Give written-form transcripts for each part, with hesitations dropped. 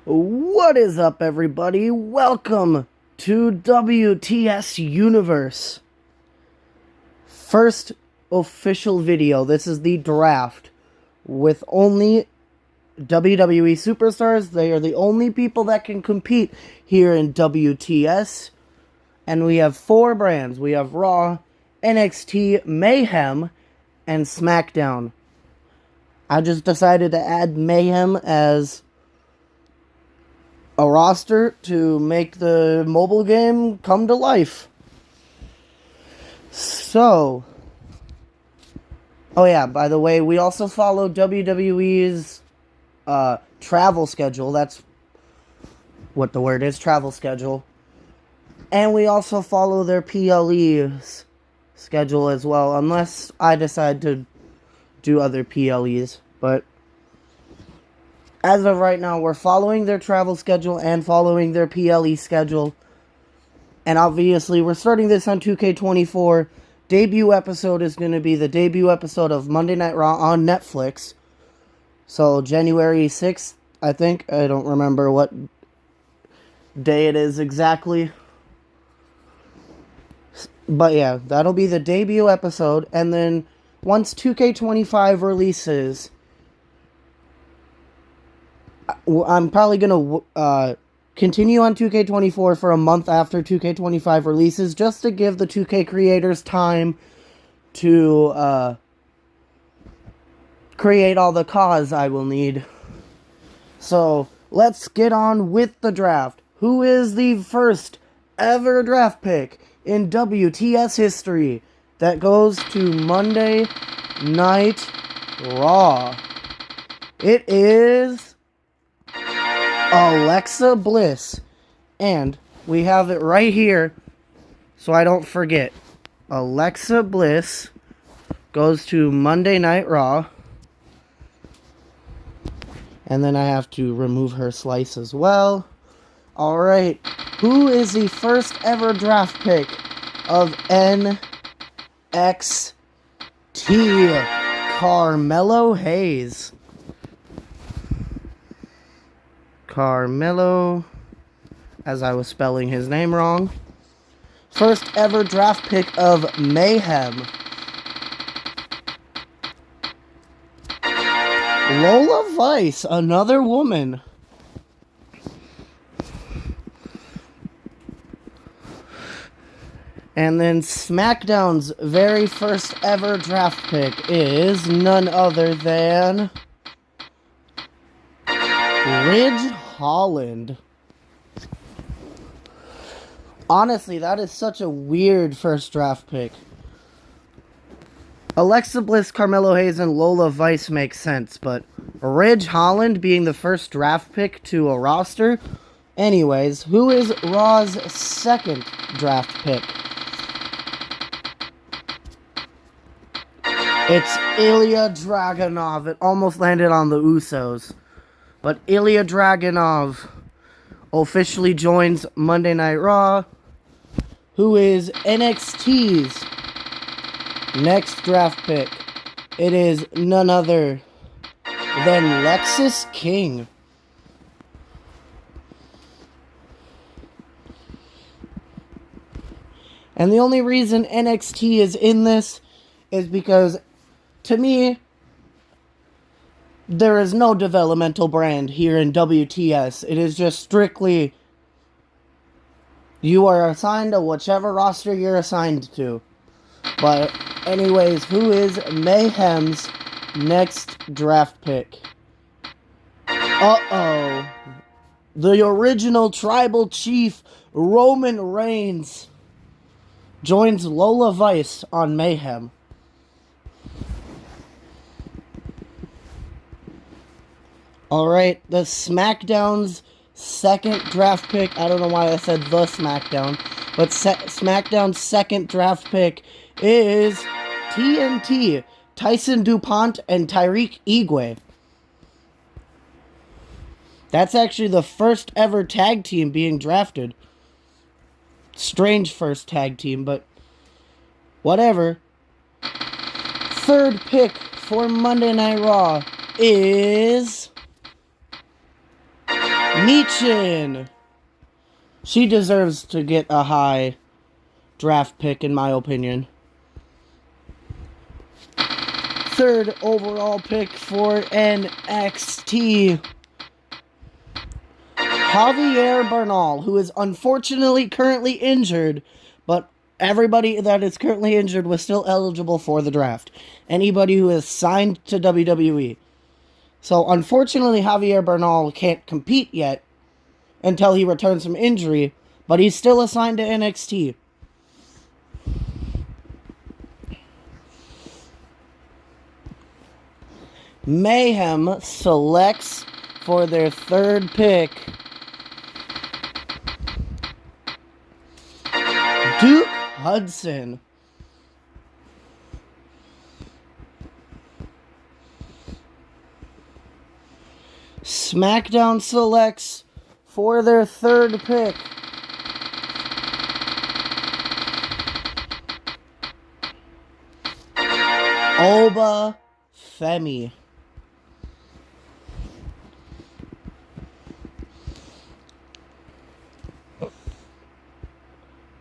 What is up, everybody? Welcome to WTS Universe. First official video. This is the draft with only WWE superstars. They are the only people that can compete here in WTS. And we have 4 brands. We have Raw, NXT, Mayhem, and SmackDown. I just decided to add Mayhem as a roster to make the mobile game come to life. So, oh yeah, by the way, we also follow WWE's travel schedule. That's what the word is, travel schedule. And we also follow their PLE's schedule as well, unless I decide to do other PLEs. But as of right now, we're following their travel schedule and following their PLE schedule. And obviously, we're starting this on 2K24. Debut episode is going to be the debut episode of Monday Night Raw on Netflix. So, January 6th, I think. I don't remember what day it is exactly. But yeah, that'll be the debut episode. And then, once 2K25 releases, I'm probably going to continue on 2K24 for a month after 2K25 releases, just to give the 2K creators time to create all the cause I will need. So, let's get on with the draft. Who is the first ever draft pick in WTS history that goes to Monday Night Raw? It is Alexa Bliss. And we have it right here, so I don't forget. Alexa Bliss goes to Monday Night Raw. And then I have to remove her slice as well. Alright, who is the first ever draft pick of NXT? Carmelo Hayes. Carmelo, as I was spelling his name wrong. First ever draft pick of Mayhem. Lola Vice, another woman. And then SmackDown's very first ever draft pick is none other than Ridge Holland. Honestly, that is such a weird first draft pick. Alexa Bliss, Carmelo Hayes, and Lola Vice makes sense, but Ridge Holland being the first draft pick to a roster? Anyways, who is Raw's second draft pick? It's Ilya Dragunov. It almost landed on the Usos. But Ilya Dragunov officially joins Monday Night Raw, who is NXT's next draft pick. It is none other than Lexis King. And the only reason NXT is in this is because, to me, there is no developmental brand here in WTS. It is just strictly you are assigned to whichever roster you're assigned to. But anyways, who is Mayhem's next draft pick? Uh-oh. The original tribal chief, Roman Reigns, joins Lola Vice on Mayhem. Alright, the SmackDown's second draft pick. I don't know why I said the SmackDown. But SmackDown's second draft pick is TNT. Tyson DuPont and Tyreek Igwe. That's actually the first ever tag team being drafted. Strange first tag team, but whatever. Third pick for Monday Night Raw is Michin. She deserves to get a high draft pick, in my opinion. Third overall pick for NXT, Javier Bernal, who is unfortunately currently injured, but everybody that is currently injured was still eligible for the draft. Anybody who is signed to WWE. So unfortunately, Javier Bernal can't compete yet until he returns from injury, but he's still assigned to NXT. Mayhem selects for their third pick Duke Hudson. SmackDown selects for their third pick Oba Femi.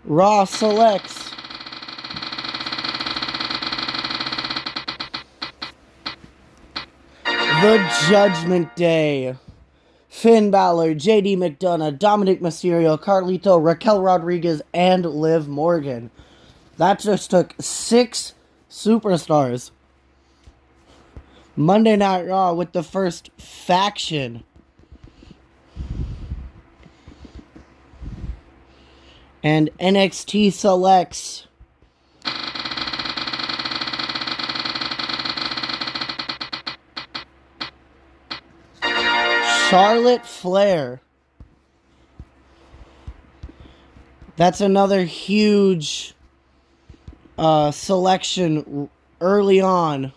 Raw selects The Judgment Day. Finn Balor, JD McDonough, Dominic Mysterio, Carlito, Raquel Rodriguez, and Liv Morgan. That just took 6 superstars. Monday Night Raw with the first faction. And NXT selects Charlotte Flair. That's another huge selection early on.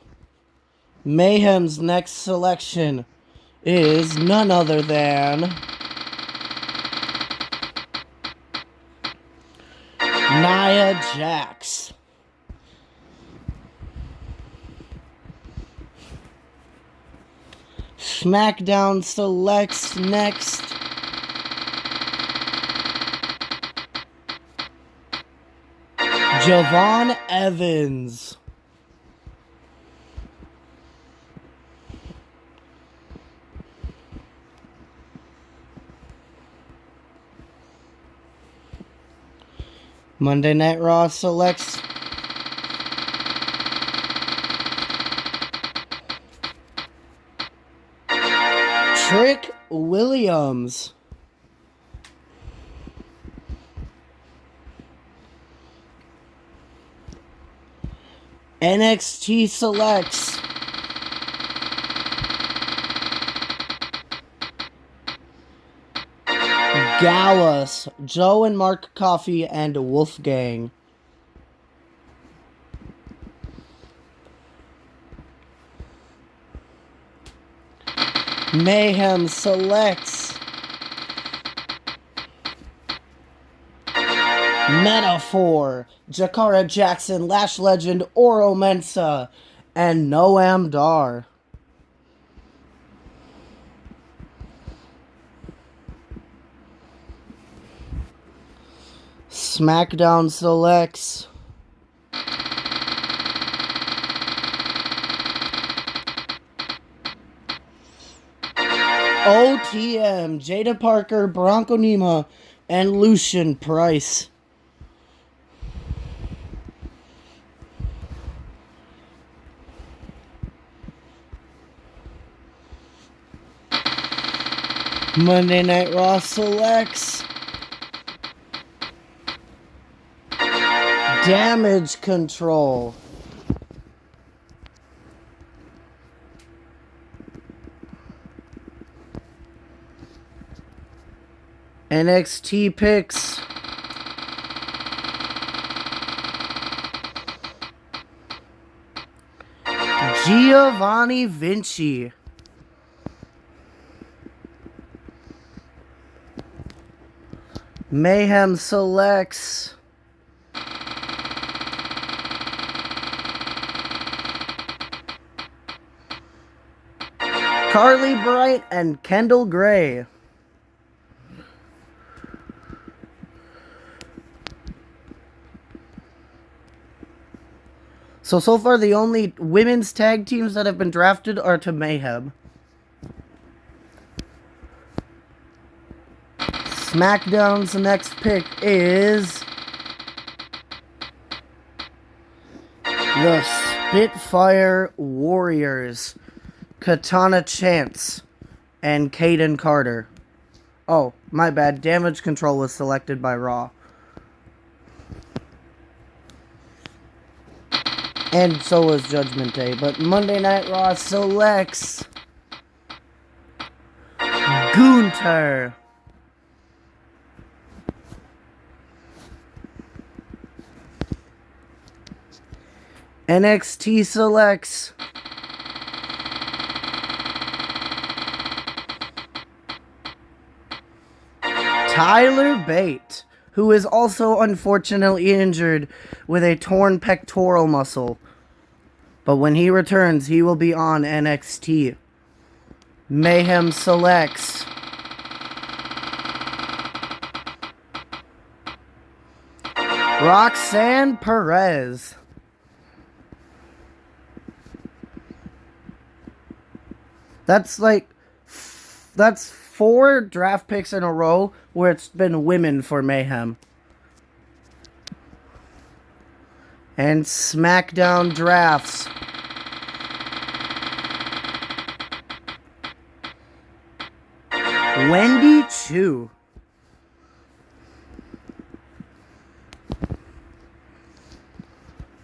Mayhem's next selection is none other than Nia Jax. SmackDown selects next Javon Evans. Monday Night Raw selects Trick Williams. NXT selects Gallus, Joe and Mark Coffey, and Wolfgang. Mayhem selects Metaphor, Jakara Jackson, Lash Legend, Oro Mensa, and Noam Dar. SmackDown selects OTM, Jada Parker, Bronco Nima, and Lucian Price. Monday Night Raw selects Damage Control. NXT picks Giovanni Vinci. Mayhem selects Carly Bright and Kendall Gray. So far the only women's tag teams that have been drafted are to Mayhem. SmackDown's next pick is the Spitfire Warriors, Katana Chance, and Caden Carter. Oh, my bad. Damage Control was selected by Raw. And so was Judgment Day. But Monday Night Raw selects Gunther. NXT selects Tyler Bate, who is also unfortunately injured with a torn pectoral muscle. But when he returns, he will be on NXT. Mayhem selects Roxanne Perez. That's 4 draft picks in a row where it's been women for Mayhem. And SmackDown drafts Wendy Chu.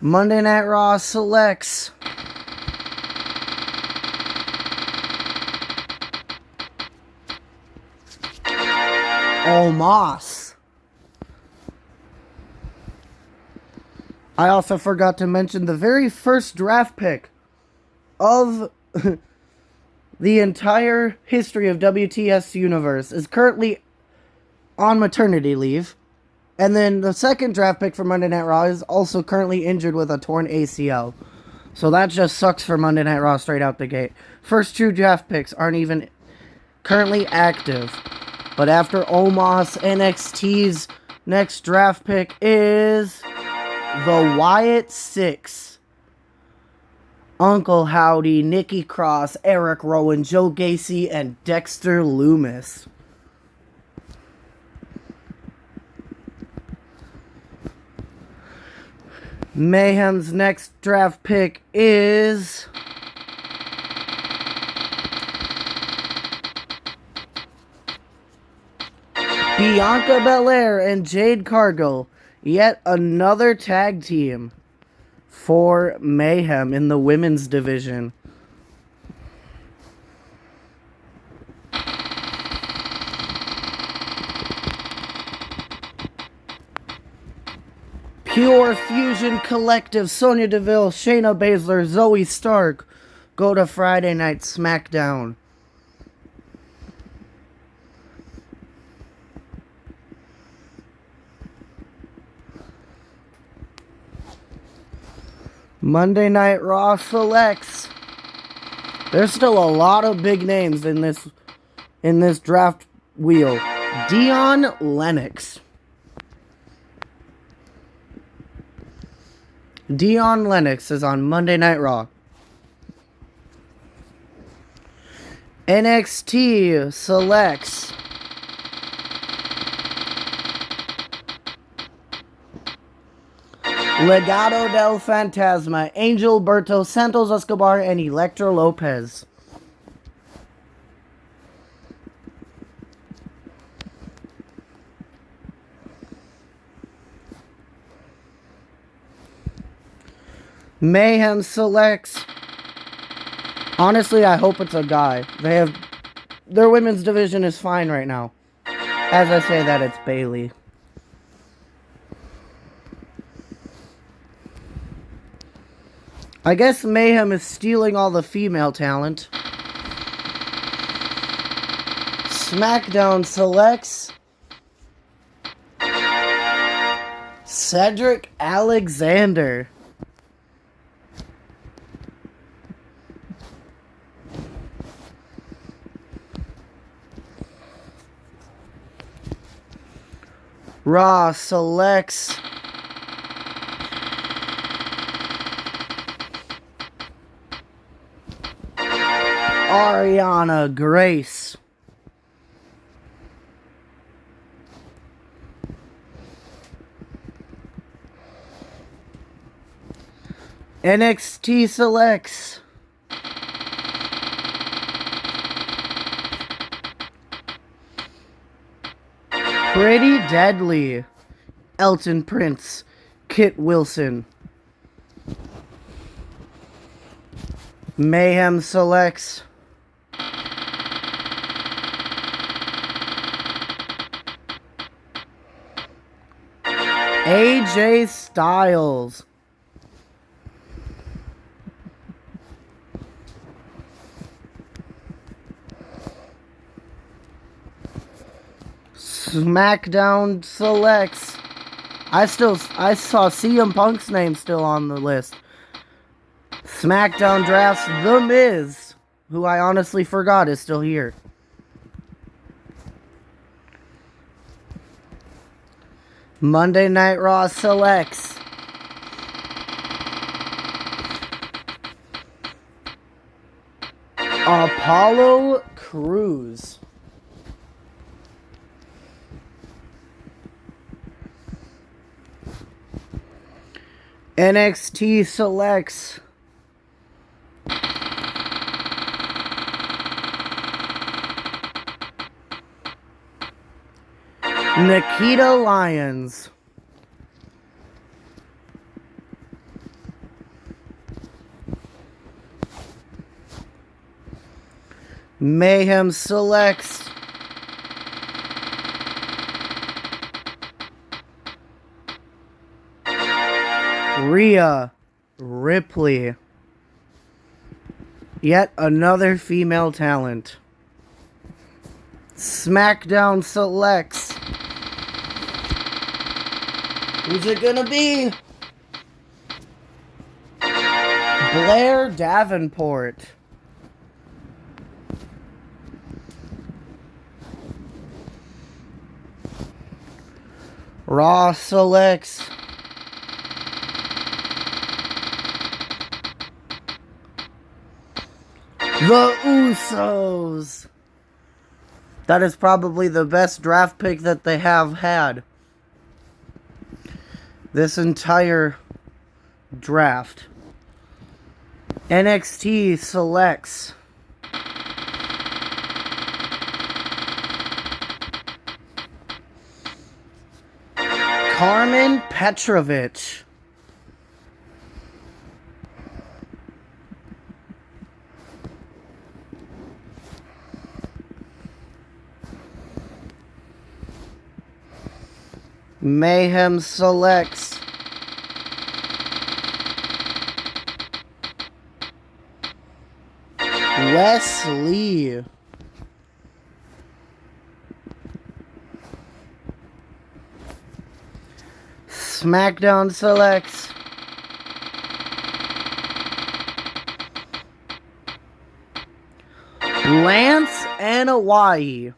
Monday Night Raw selects Omos. I also forgot to mention the very first draft pick of the entire history of WTS Universe is currently on maternity leave. And then the second draft pick for Monday Night Raw is also currently injured with a torn ACL. So that just sucks for Monday Night Raw straight out the gate. First 2 draft picks aren't even currently active. But after Omos, NXT's next draft pick is the Wyatt Six. Uncle Howdy, Nikki Cross, Eric Rowan, Joe Gacy, and Dexter Loomis. Mayhem's next draft pick is Bianca Belair and Jade Cargill. Yet another tag team for Mayhem in the women's division. Pure Fusion Collective, Sonya Deville, Shayna Baszler, Zoe Stark go to Friday Night SmackDown. Monday Night Raw selects. There's still a lot of big names in this draft wheel. Dion Lennox. Dion Lennox is on Monday Night Raw. NXT selects Legado del Fantasma, Angel Berto, Santos Escobar, and Elektra Lopez. Mayhem selects. Honestly, I hope it's a guy. Their women's division is fine right now. As I say that, it's Bayley. I guess Mayhem is stealing all the female talent. SmackDown selects Cedric Alexander. Raw selects Ariana Grace. NXT selects Pretty Deadly, Elton Prince, Kit Wilson. Mayhem selects AJ Styles. SmackDown selects. I saw CM Punk's name still on the list. SmackDown drafts The Miz, who I honestly forgot is still here. Monday Night Raw selects Apollo Crews. NXT selects Nikita Lyons. Mayhem selects Rhea Ripley. Yet another female talent. SmackDown selects. Who's it gonna be? Blair Davenport. Raw selects The Usos. That is probably the best draft pick that they have had this entire draft. NXT selects Carmen Petrovich. Mayhem selects Wes Lee. SmackDown selects Lance Anoa'i.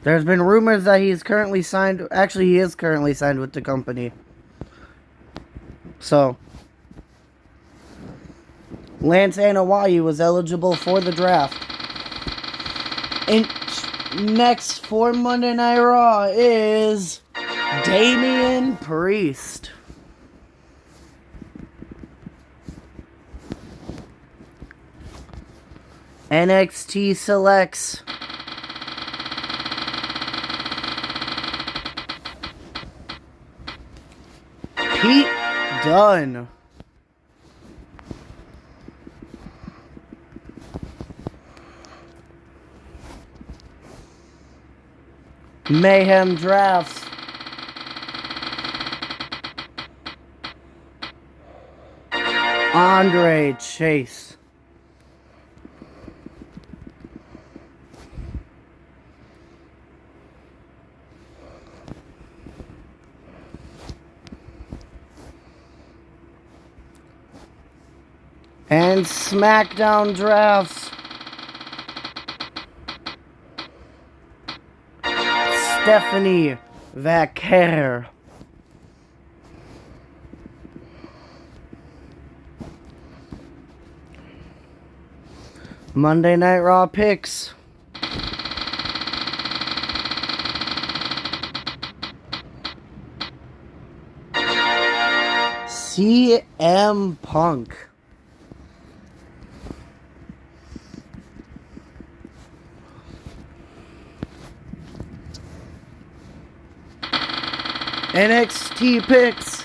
There's been rumors that he's currently signed. Actually, he is currently signed with the company. So, Lance Anoa'i was eligible for the draft. And next for Monday Night Raw is Damian Priest. NXT selects Pete Dunne. Mayhem drafts Andre Chase. And SmackDown drafts Stephanie Vaquer. Monday Night Raw picks. CM Punk. NXT picks.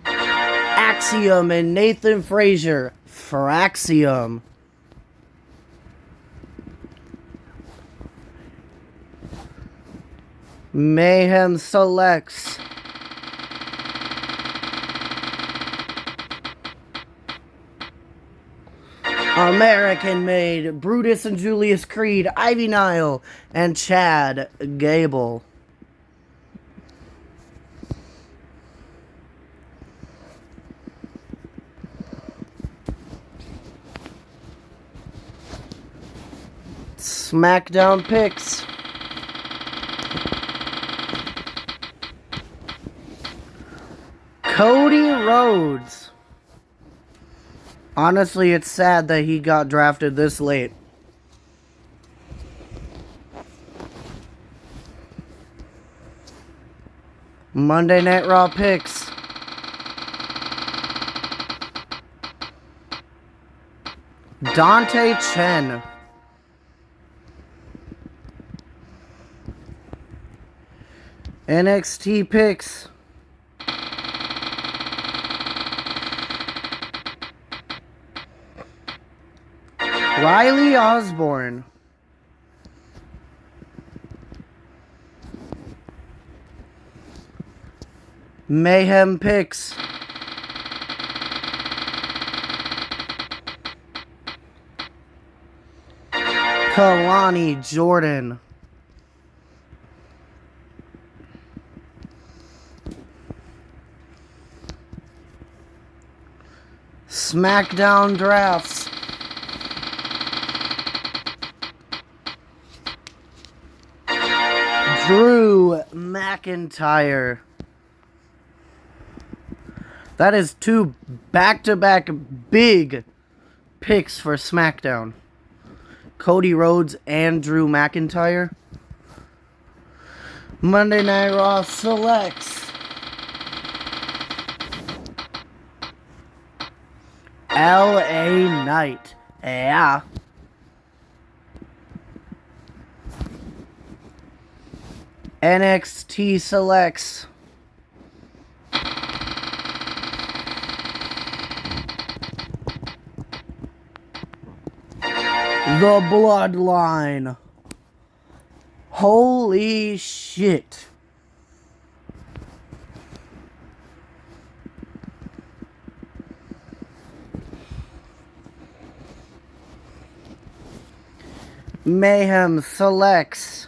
Axiom and Nathan Frazier for Axiom. Mayhem selects American Made, Brutus and Julius Creed, Ivy Nile, and Chad Gable. SmackDown picks. Cody Rhodes. Honestly, it's sad that he got drafted this late. Monday Night Raw picks. Dante Chen. NXT picks. Riley Osborne. Mayhem picks. Kalani Jordan. SmackDown drafts. Drew McIntyre. That is 2 back-to-back big picks for SmackDown. Cody Rhodes and Drew McIntyre. Monday Night Raw selects LA Knight. Yeah. NXT selects The Bloodline. Holy shit. Mayhem selects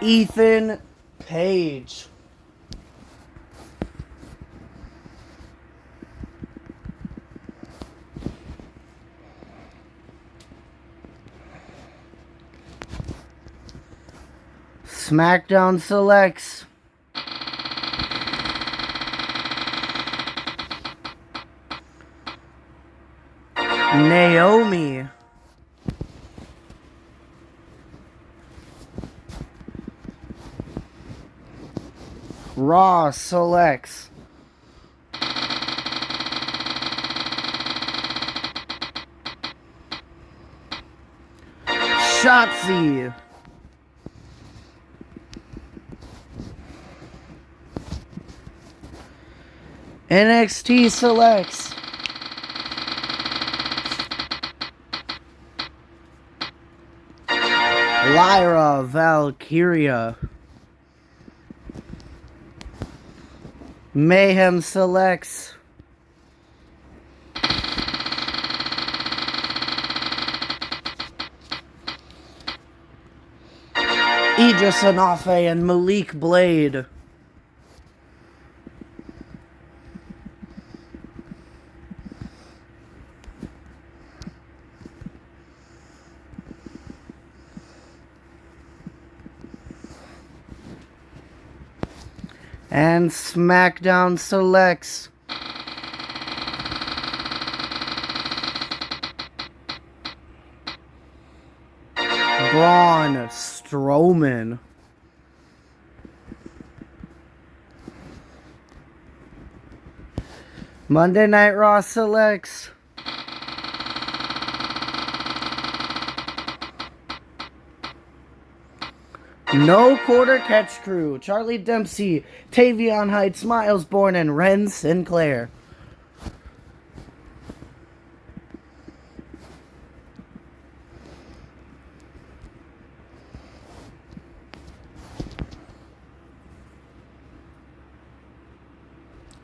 Ethan Page. SmackDown selects Naomi. Raw selects Shotzi. NXT selects Lyra Valkyria. Mayhem selects Idris Anafe and Malik Blade. And SmackDown selects Braun Strowman. Monday Night Raw selects No Quarter Catch Crew, Charlie Dempsey, Tavion Heights, Miles Bourne, and Ren Sinclair.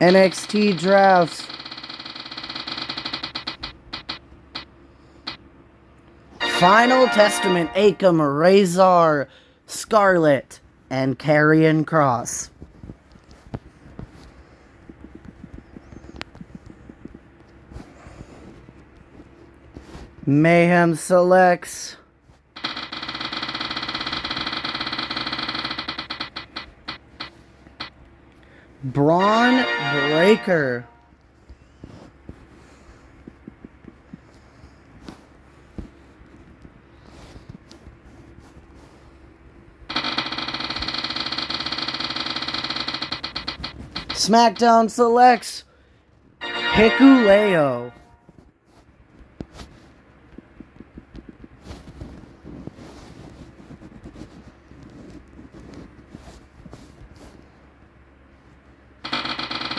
NXT drafts Final Testament, Akam, Razor, Scarlett, and Karrion Kross. Mayhem selects Braun Breaker. SmackDown selects Hikuleo.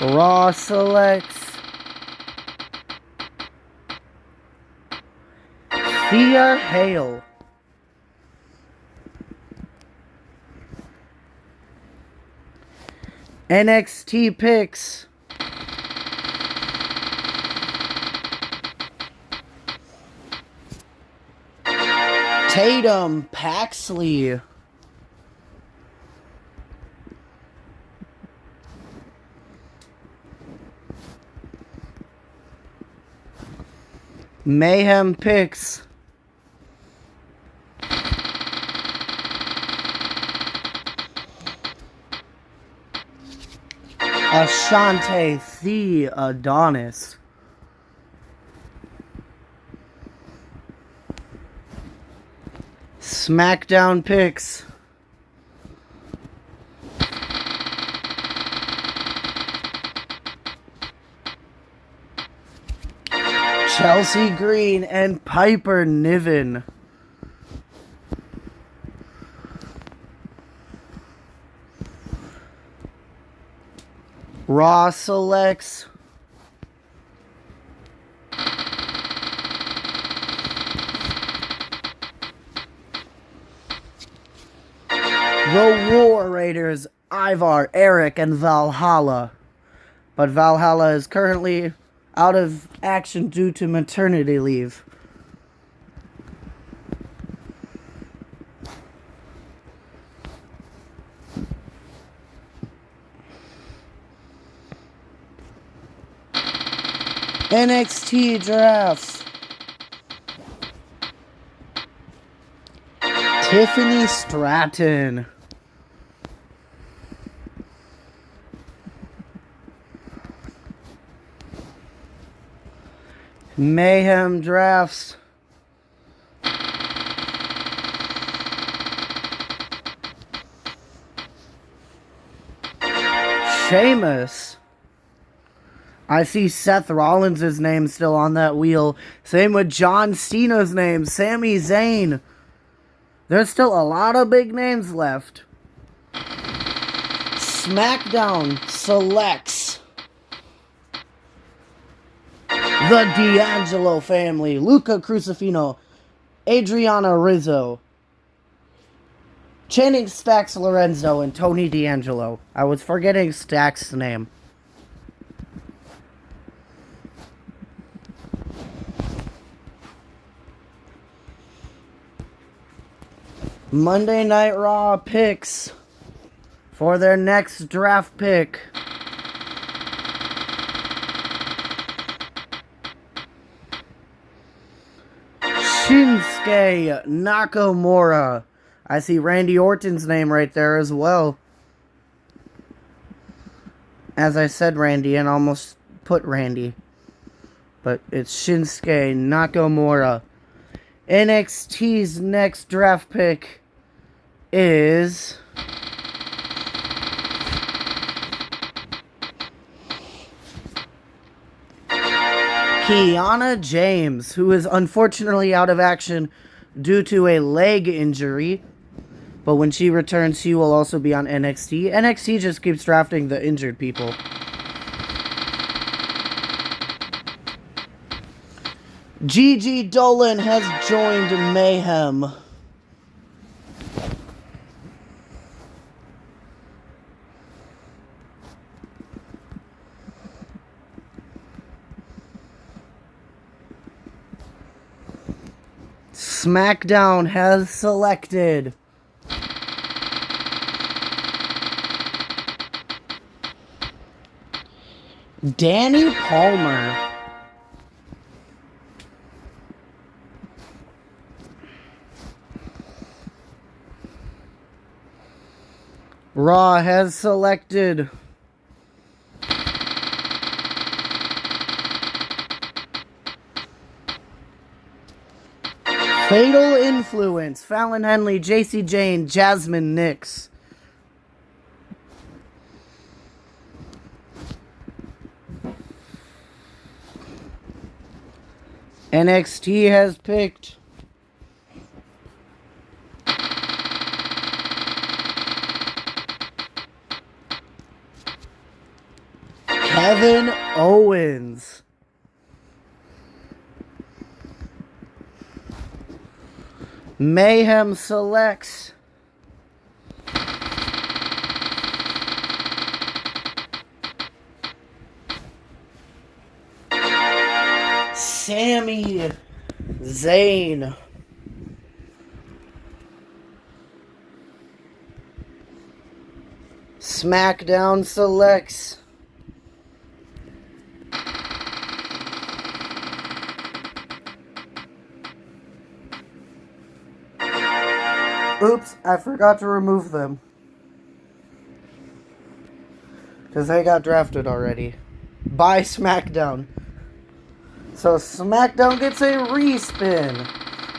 Raw selects Thea Hale. NXT picks Tatum Paxley. Mayhem picks Ashante The Adonis. SmackDown picks Chelsea Green and Piper Niven. Raw selects the War Raiders, Ivar, Eric, and Valhalla. But Valhalla is currently out of action due to maternity leave. NXT drafts Tiffany Stratton. Mayhem drafts Sheamus. I see Seth Rollins' name still on that wheel. Same with John Cena's name, Sami Zayn. There's still a lot of big names left. SmackDown selects the D'Angelo family, Luca Crucifino, Adriana Rizzo, Channing Stacks Lorenzo, and Tony D'Angelo. I was forgetting Stacks' name. Monday Night Raw picks for their next draft pick. Shinsuke Nakamura. I see Randy Orton's name right there as well. As I said Randy and almost put Randy. But it's Shinsuke Nakamura. NXT's next draft pick is Kiana James, who is unfortunately out of action due to a leg injury. But when she returns, she will also be on NXT. NXT just keeps drafting the injured people. Gigi Dolan has joined Mayhem. SmackDown has selected Danny Palmer. Raw has selected Fatal Influence, Fallon Henley, JC Jane, Jasmine Nix. NXT has picked Kevin Owens. Mayhem selects Sami Zayn. SmackDown selects oops, I forgot to remove them. Because they got drafted already. By SmackDown. So SmackDown gets a respin.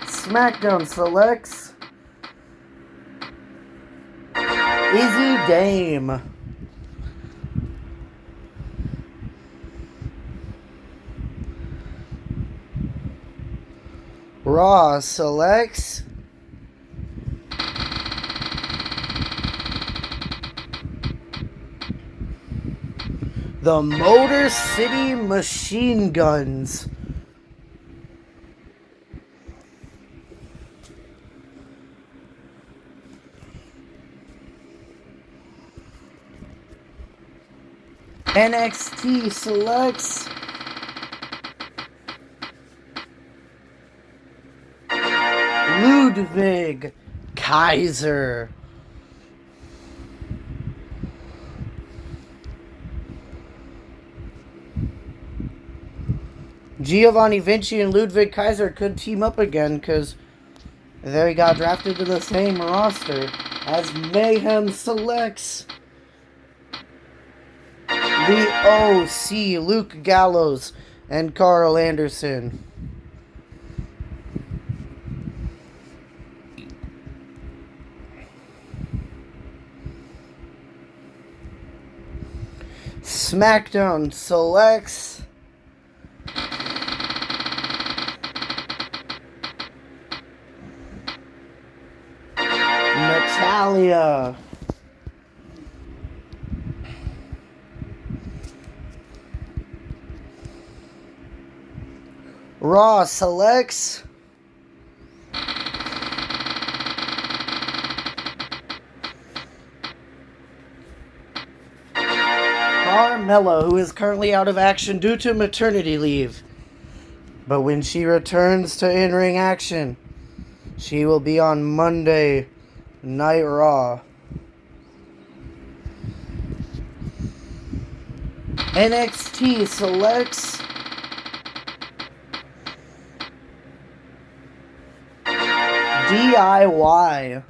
SmackDown selects Izzy Dame. Raw selects the Motor City Machine Guns. NXT selects Ludwig Kaiser. Giovanni Vinci and Ludwig Kaiser could team up again because they got drafted to the same roster as Mayhem selects the OC, Luke Gallows and Carl Anderson. SmackDown selects Natalya. Raw selects Carmella, who is currently out of action due to maternity leave. But when she returns to in-ring action, she will be on Monday Night Raw. NXT selects DIY.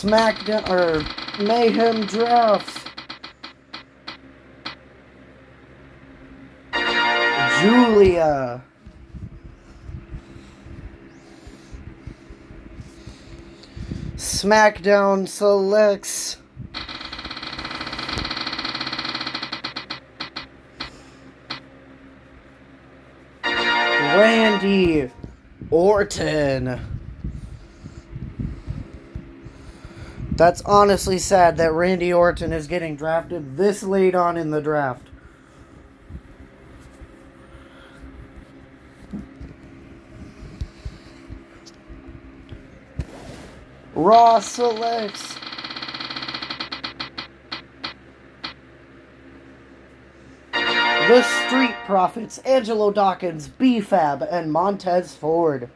SmackDown or Mayhem drafts. Julia. SmackDown selects Randy Orton. That's honestly sad that Randy Orton is getting drafted this late on in the draft. Raw selects The Street Profits, Angelo Dawkins, B-Fab, and Montez Ford.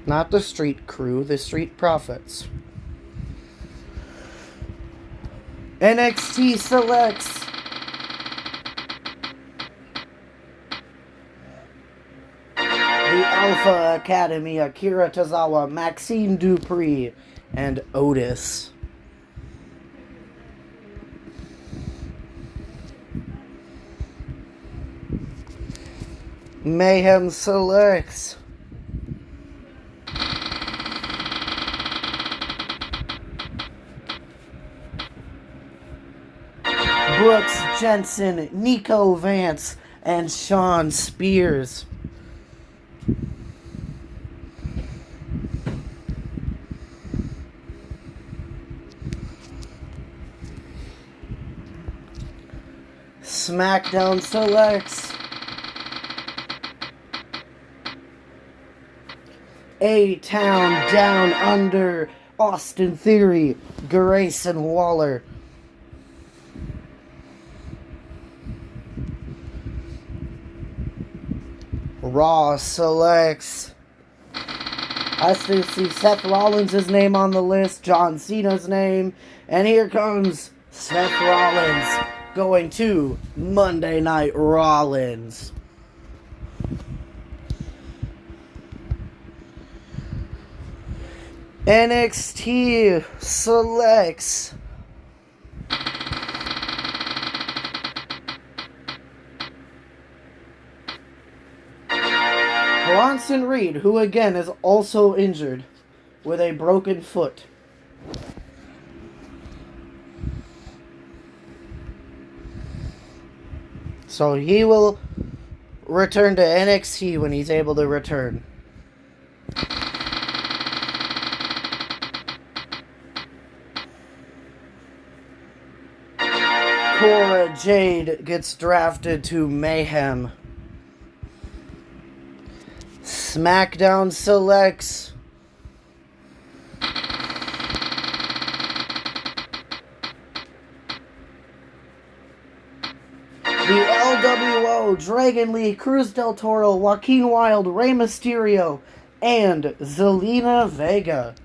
Not the Street Crew, the Street Profits. NXT selects the Alpha Academy, Akira Tozawa, Maxine Dupree, and Otis. Mayhem selects Brooks Jensen, Nico Vance, and Shawn Spears. SmackDown selects A-Town Down Under, Austin Theory, Grayson Waller. Raw selects, I still see Seth Rollins' name on the list, John Cena's name, and here comes Seth Rollins going to Monday Night Rollins. NXT selects Bronson Reed, who again is also injured with a broken foot. So he will return to NXT when he's able to return. Cora Jade gets drafted to Mayhem. SmackDown selects the LWO, Dragon Lee, Cruz del Toro, Joaquin Wilde, Rey Mysterio, and Zelina Vega.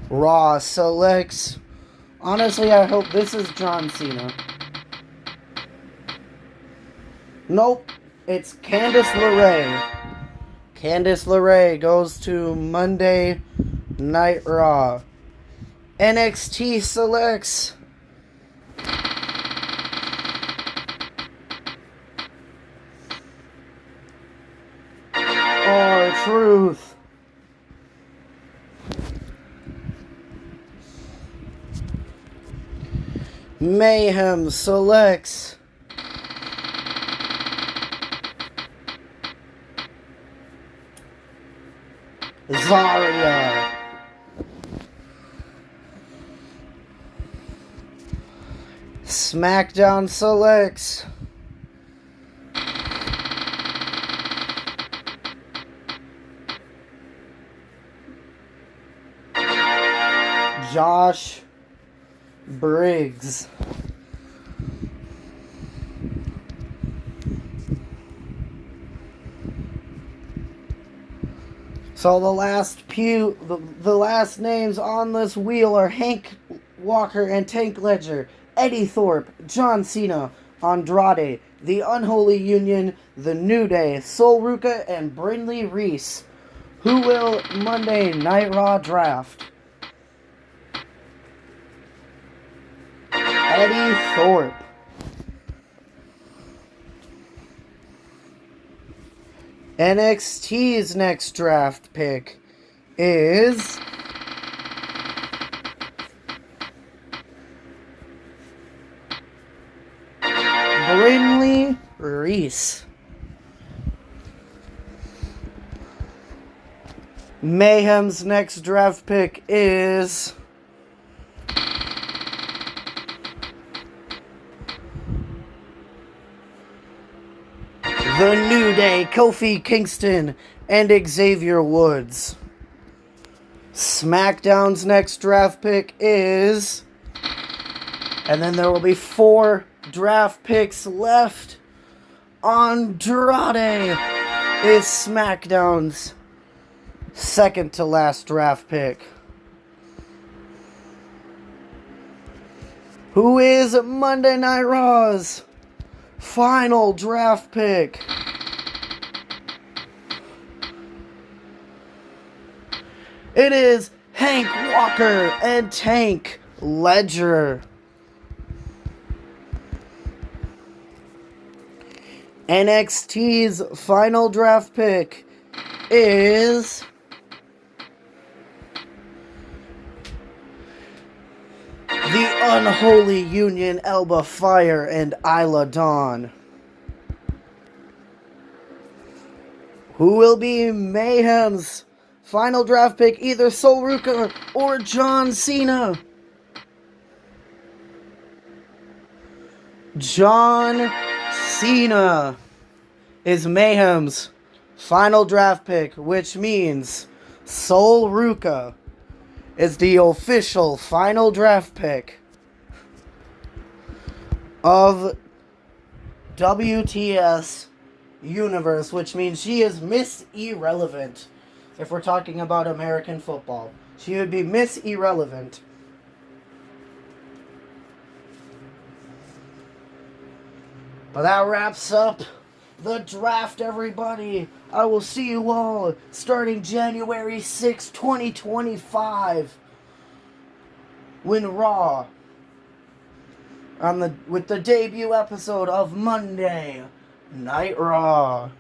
Raw selects, honestly, I hope this is John Cena. Nope, it's Candice LeRae. Candice LeRae goes to Monday Night Raw. NXT selects R-Truth. Mayhem selects Zarya. SmackDown selects Josh Briggs. So the last names on this wheel are Hank Walker and Tank Ledger, Eddie Thorpe, John Cena, Andrade, The Unholy Union, The New Day, Sol Ruca, and Brindley Reese. Who will Monday Night Raw draft? Eddie Thorpe. NXT's next draft pick is Brindley Reese. Mayhem's next draft pick is The New Day, Kofi Kingston, and Xavier Woods. SmackDown's next draft pick is... And then there will be 4 draft picks left. Andrade is SmackDown's second to last draft pick. Who is Monday Night Raw's final draft pick? It is Hank Walker and Tank Ledger. NXT's final draft pick is The Unholy Union, Alba Fire, and Isla Dawn. Who will be Mayhem's final draft pick? Either Sol Ruca or John Cena. John Cena is Mayhem's final draft pick, which means Sol Ruca is the official final draft pick of WTS Universe, which means she is Miss Irrelevant. If we're talking about American football, she would be Miss Irrelevant. But that wraps up the draft, everybody. I will see you all starting January 6, 2025, when Raw, with the debut episode of Monday Night Raw.